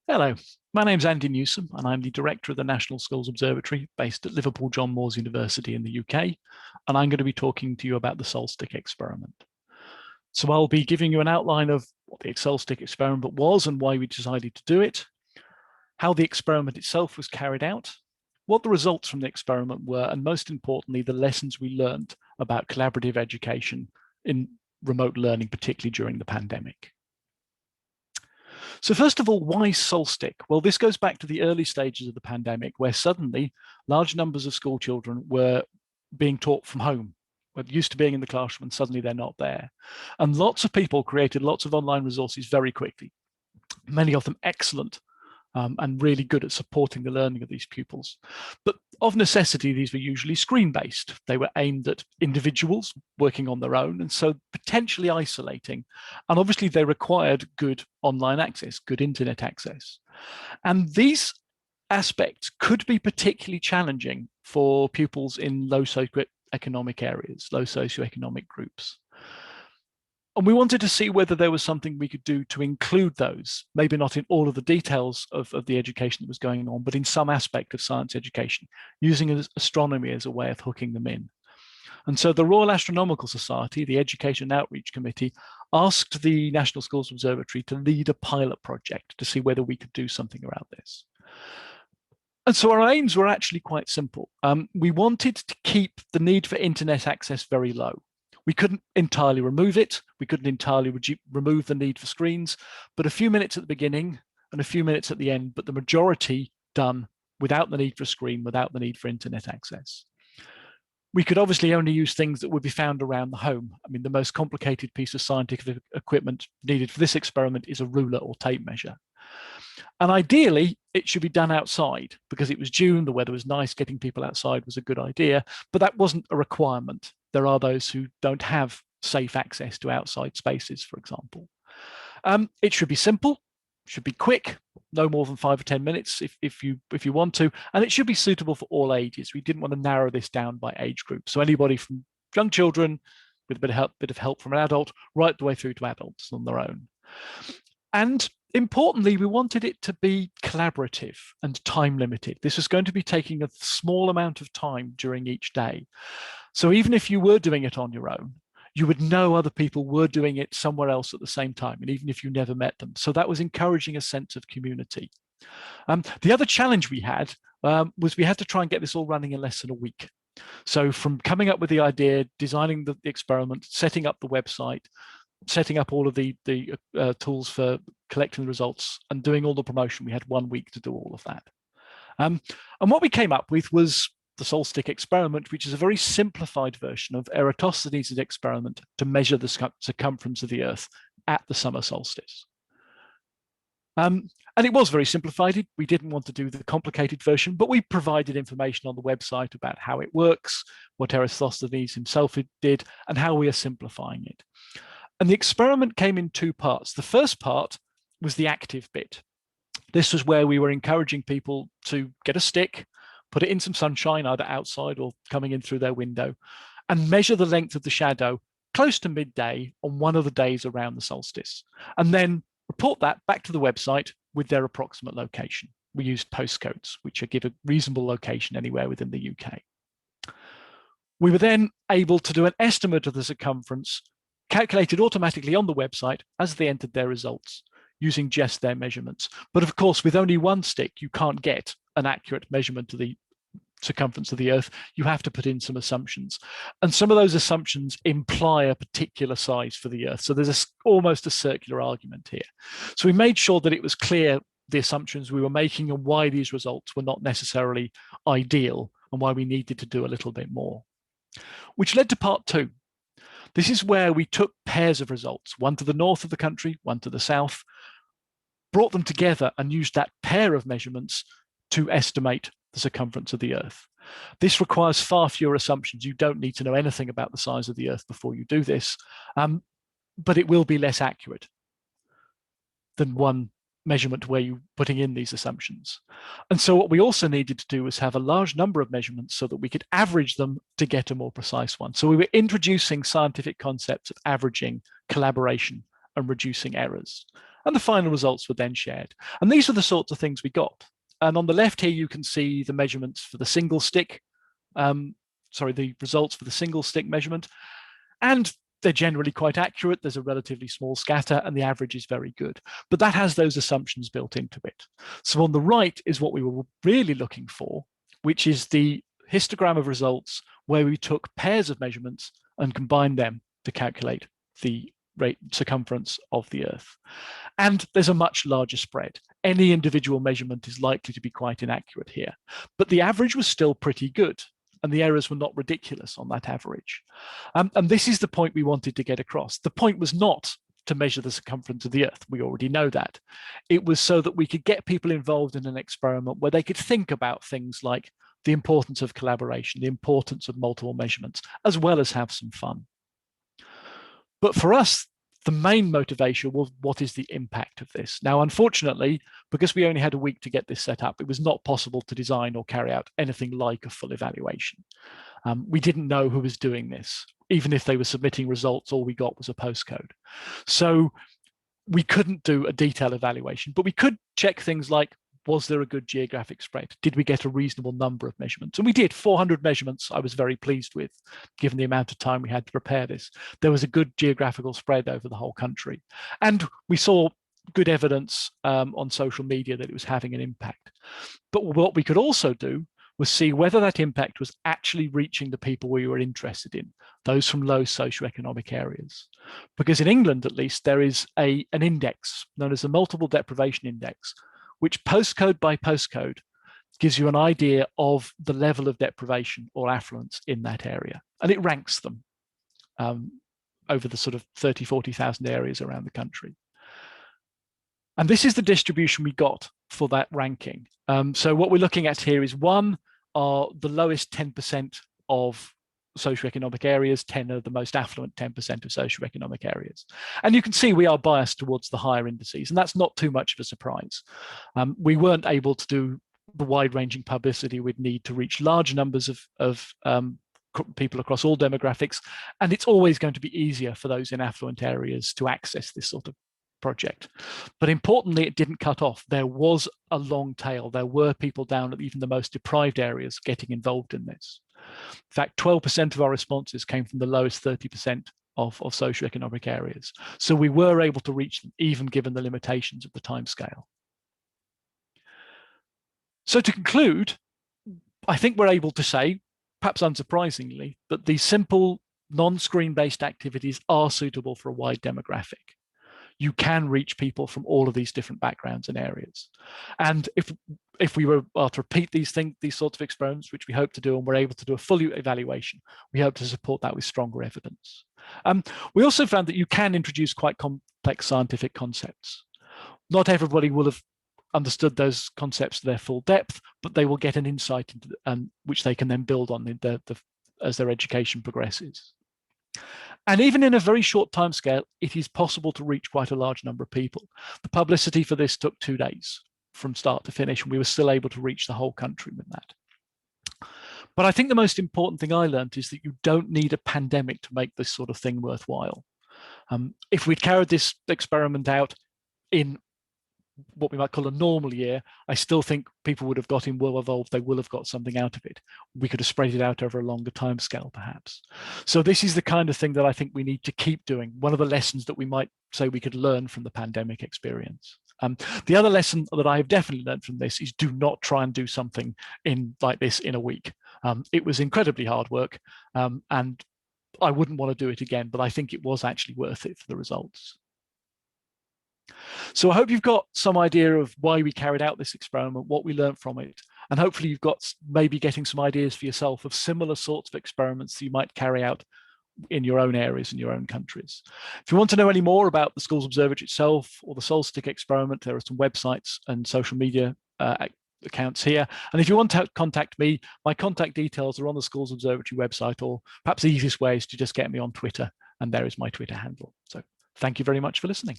Hello, my name's Andy Newsam, and I'm the Director of the National Schools Observatory based at Liverpool John Moores University in the UK, and I'm going to be talking to you about the Solstick experiment. So I'll be giving you an outline of what the Solstick experiment was and why we decided to do it, how the experiment itself was carried out, what the results from the experiment were, and most importantly, the lessons we learned about collaborative education in remote learning, particularly during the pandemic. So first of all, why Solstick? Well, this goes back to the early stages of the pandemic, where suddenly large numbers of school children were being taught from home. We're used to being in the classroom and suddenly they're not there. And lots of people created lots of online resources very quickly, many of them excellent, and really good at supporting the learning of these pupils. But of necessity, these were usually screen-based. They were aimed at individuals working on their own, and so potentially isolating. And obviously they required good online access, good internet access. And these aspects could be particularly challenging for pupils in low socioeconomic areas, low socioeconomic groups. And we wanted to see whether there was something we could do to include those, maybe not in all of the details of the education that was going on, but in some aspect of science education, using astronomy as a way of hooking them in. And so the Royal Astronomical Society, the Education and Outreach Committee, asked the National Schools Observatory to lead a pilot project to see whether we could do something around this. And so our aims were actually quite simple. We wanted to keep the need for internet access very low. We couldn't entirely remove it. We couldn't entirely remove the need for screens, but a few minutes at the beginning and a few minutes at the end, but the majority done without the need for a screen, without the need for internet access. We could obviously only use things that would be found around the home. I mean, the most complicated piece of scientific equipment needed for this experiment is a ruler or tape measure. And ideally, it should be done outside because it was June, the weather was nice, getting people outside was a good idea, but that wasn't a requirement. There are those who don't have safe access to outside spaces, for example. It should be simple, should be quick, no more than 5 or 10 minutes if you want to, and it should be suitable for all ages. We didn't want to narrow this down by age group. So anybody from young children with a bit of help from an adult, right the way through to adults on their own. And importantly, we wanted it to be collaborative and time limited. This was going to be taking a small amount of time during each day. So even if you were doing it on your own, you would know other people were doing it somewhere else at the same time, and even if you never met them. So that was encouraging a sense of community. The other challenge we had was we had to try and get this all running in less than a week. So from coming up with the idea, designing the experiment, setting up the website, setting up all of the tools for collecting the results and doing all the promotion, we had 1 week to do all of that. And what we came up with was the Solstick experiment, which is a very simplified version of Eratosthenes' experiment to measure the circumference of the Earth at the summer solstice. And it was very simplified. We didn't want to do the complicated version, but we provided information on the website about how it works, what Eratosthenes himself did, and how we are simplifying it. And the experiment came in 2 parts. The first part was the active bit. This was where we were encouraging people to get a stick, put it in some sunshine, either outside or coming in through their window, and measure the length of the shadow close to midday on one of the days around the solstice, and then report that back to the website with their approximate location. We used postcodes, which give a reasonable location anywhere within the UK. We were then able to do an estimate of the circumference calculated automatically on the website as they entered their results using just their measurements. But of course, with only one stick, you can't get an accurate measurement of the circumference of the Earth. You have to put in some assumptions. And some of those assumptions imply a particular size for the Earth. So there's almost a circular argument here. So we made sure that it was clear the assumptions we were making and why these results were not necessarily ideal and why we needed to do a little bit more. Which led to part 2. This is where we took pairs of results, one to the north of the country, one to the south, brought them together and used that pair of measurements to estimate the circumference of the Earth. This requires far fewer assumptions. You don't need to know anything about the size of the Earth before you do this, but it will be less accurate than one measurement where you're putting in these assumptions. And so what we also needed to do was have a large number of measurements so that we could average them to get a more precise one. So we were introducing scientific concepts of averaging, collaboration, and reducing errors. And the final results were then shared. And these are the sorts of things we got. And on the left here, you can see the measurements for the single stick, the results for the single stick measurement. And they're generally quite accurate. There's a relatively small scatter and the average is very good. But that has those assumptions built into it. So on the right is what we were really looking for, which is the histogram of results where we took pairs of measurements and combined them to calculate the circumference of the Earth. And there's a much larger spread. Any individual measurement is likely to be quite inaccurate here, but the average was still pretty good and the errors were not ridiculous on that average. And this is the point we wanted to get across. The point was not to measure the circumference of the Earth. We already know that. It was so that we could get people involved in an experiment where they could think about things like the importance of collaboration, the importance of multiple measurements, as well as have some fun. But for us, the main motivation was what is the impact of this? Now, unfortunately, because we only had a week to get this set up, it was not possible to design or carry out anything like a full evaluation. We didn't know who was doing this. Even if they were submitting results, all we got was a postcode. So we couldn't do a detailed evaluation, but we could check things like, was there a good geographic spread? Did we get a reasonable number of measurements? And we did. 400 measurements I was very pleased with, given the amount of time we had to prepare this. There was a good geographical spread over the whole country. And we saw good evidence on social media that it was having an impact. But what we could also do was see whether that impact was actually reaching the people we were interested in, those from low socioeconomic areas. Because in England, at least, there is an index known as the Multiple Deprivation Index, which postcode by postcode gives you an idea of the level of deprivation or affluence in that area. And it ranks them over the sort of 30, 40,000 areas around the country. And this is the distribution we got for that ranking. So what we're looking at here is, one, are the lowest 10% of socioeconomic areas, 10 are the most affluent 10% of socioeconomic areas. And you can see we are biased towards the higher indices, and that's not too much of a surprise. We weren't able to do the wide-ranging publicity we'd need to reach large numbers of people across all demographics, and it's always going to be easier for those in affluent areas to access this sort of project. But importantly, it didn't cut off. There was a long tail. There were people down at even the most deprived areas getting involved in this. In fact, 12% of our responses came from the lowest 30% of socioeconomic areas. So we were able to reach them, even given the limitations of the timescale. So to conclude, I think we're able to say, perhaps unsurprisingly, that these simple non-screen-based activities are suitable for a wide demographic. You can reach people from all of these different backgrounds and areas. And if we were to repeat these sorts of experiments, which we hope to do, and we're able to do a full evaluation, we hope to support that with stronger evidence. We also found that you can introduce quite complex scientific concepts. Not everybody will have understood those concepts to their full depth, but they will get an insight into which they can then build on as their education progresses. And even in a very short timescale, it is possible to reach quite a large number of people. The publicity for this took 2 days from start to finish, and we were still able to reach the whole country with that. But I think the most important thing I learned is that you don't need a pandemic to make this sort of thing worthwhile. If we'd carried this experiment out in what we might call a normal year, I still think people would have got well involved. They will have got something out of it. We could have spread it out over a longer time scale, perhaps. So this is the kind of thing that I think we need to keep doing. One of the lessons that we might say we could learn from the pandemic experience. The other lesson that I have definitely learned from this is, do not try and do something like this in a week. It was incredibly hard work, and I wouldn't want to do it again, but I think it was actually worth it for the results. So I hope you've got some idea of why we carried out this experiment, what we learned from it, and hopefully you've got maybe getting some ideas for yourself of similar sorts of experiments that you might carry out in your own areas, in your own countries. If you want to know any more about the Schools Observatory itself or the Solstick experiment, there are some websites and social media accounts here. And if you want to contact me, my contact details are on the Schools Observatory website, or perhaps the easiest way is to just get me on Twitter, and there is my Twitter handle. So thank you very much for listening.